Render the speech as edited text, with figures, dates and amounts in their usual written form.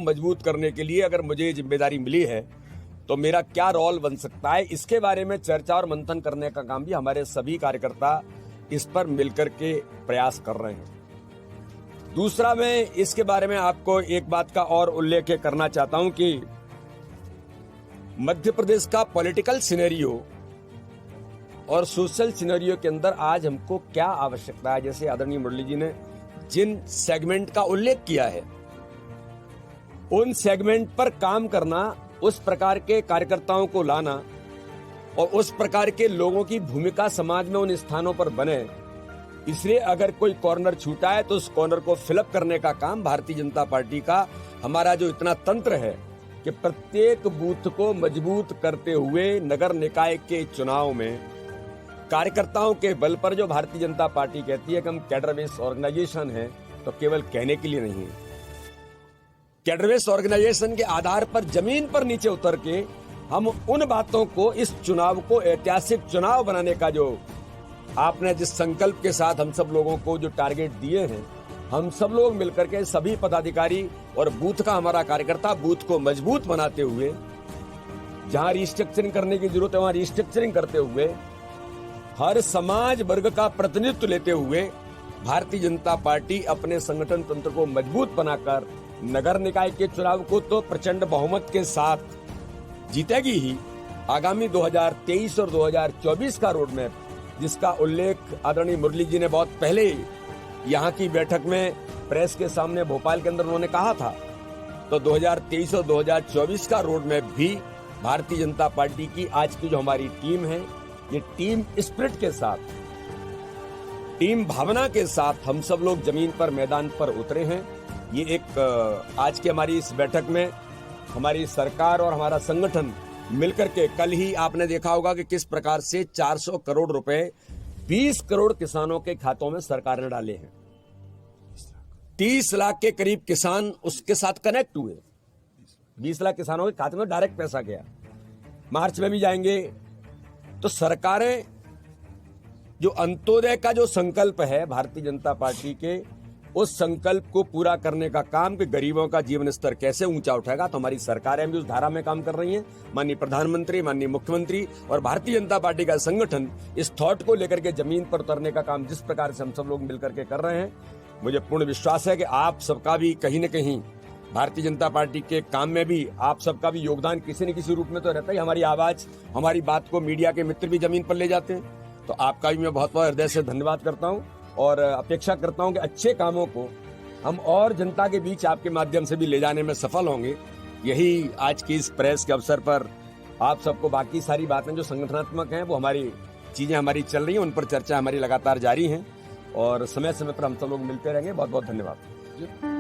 मजबूत करने के लिए अगर मुझे जिम्मेदारी मिली है तो मेरा क्या रोल बन सकता है, इसके बारे में चर्चा और मंथन करने का काम भी हमारे सभी कार्यकर्ता इस पर मिलकर के प्रयास कर रहे हैं। दूसरा, मैं इसके बारे में आपको एक बात का और उल्लेख करना चाहता हूं कि मध्य प्रदेश का पॉलिटिकल सिनेरियो और सोशल सिनेरियो के अंदर आज हमको क्या आवश्यकता है, जैसे आदरणीय मुरली जी ने जिन सेगमेंट का उल्लेख किया है उन सेगमेंट पर काम करना, उस प्रकार के कार्यकर्ताओं को लाना और उस प्रकार के लोगों की भूमिका समाज में उन स्थानों पर बने। इसलिए अगर कोई कॉर्नर छूटा है तो उस कॉर्नर को फिलअप करने का काम भारतीय जनता पार्टी का, हमारा जो इतना तंत्र है कि प्रत्येक बूथ को मजबूत करते हुए नगर निकाय के चुनाव में कार्यकर्ताओं के बल पर, जो भारतीय जनता पार्टी कहती है कि हम कैडर बेस ऑर्गेनाइजेशन है, तो केवल कहने के लिए नहीं है। कैडर बेस ऑर्गेनाइजेशन के आधार पर जमीन पर नीचे उतर के हम उन बातों को, इस चुनाव को ऐतिहासिक चुनाव बनाने का जो आपने जिस संकल्प के साथ हम सब लोगों को जो टारगेट दिए हैं, हम सब लोग मिलकर के सभी पदाधिकारी और बूथ का हमारा कार्यकर्ता बूथ को मजबूत बनाते हुए, जहां रिस्ट्रक्चरिंग करने की जरूरत है वहां रिस्ट्रक्चरिंग करते हुए, हर समाज वर्ग का प्रतिनिधित्व लेते हुए भारतीय जनता पार्टी अपने संगठन तंत्र को मजबूत बनाकर नगर निकाय के चुनाव को तो प्रचंड बहुमत के साथ जीतेगी ही। आगामी 2023 और 2024 का रोड मैप, जिसका उल्लेख आदरणीय मुरली जी ने बहुत पहले यहाँ की बैठक में प्रेस के सामने भोपाल के अंदर उन्होंने कहा था, तो 2023 और 2024 का रोड मैप भी भारतीय जनता पार्टी की आज की जो हमारी टीम है, ये टीम स्पिरिट के साथ, टीम भावना के साथ हम सब लोग जमीन पर, मैदान पर उतरे हैं। ये एक आज की हमारी इस बैठक में हमारी सरकार और हमारा संगठन मिलकर के, कल ही आपने देखा होगा कि किस प्रकार से 400 करोड़ रुपए 20 करोड़ किसानों के खातों में सरकार ने डाले हैं। 30 लाख के करीब किसान उसके साथ कनेक्ट हुए। 20 लाख किसानों के खाते में डायरेक्ट पैसा गया। मार्च में भी जाएंगे। तो सरकारें जो अंत्योदय का जो संकल्प है भारतीय जनता पार्टी के, उस संकल्प को पूरा करने का काम कि गरीबों का जीवन स्तर कैसे ऊंचा उठाएगा, तो हमारी सरकारें भी उस धारा में काम कर रही हैं। माननीय प्रधानमंत्री, माननीय मुख्यमंत्री और भारतीय जनता पार्टी का संगठन इस थॉट को लेकर के जमीन पर उतरने का काम जिस प्रकार से हम सब लोग मिलकर के कर रहे हैं, मुझे पूर्ण विश्वास है कि आप सबका भी कहीं न कहीं भारतीय जनता पार्टी के काम में भी आप सबका भी योगदान किसी न किसी रूप में तो रहता ही। हमारी आवाज, हमारी बात को मीडिया के मित्र भी जमीन पर ले जाते हैं। तो आपका भी मैं बहुत बहुत हृदय से धन्यवाद करता हूं और अपेक्षा करता हूं कि अच्छे कामों को हम और जनता के बीच आपके माध्यम से भी ले जाने में सफल होंगे। यही आज की इस प्रेस के अवसर पर आप सबको, बाकी सारी बातें जो संगठनात्मक हैं वो हमारी चीजें हमारी चल रही हैं, उन पर चर्चा हमारी लगातार जारी है और समय समय पर हम सब लोग मिलते रहेंगे। बहुत बहुत धन्यवाद।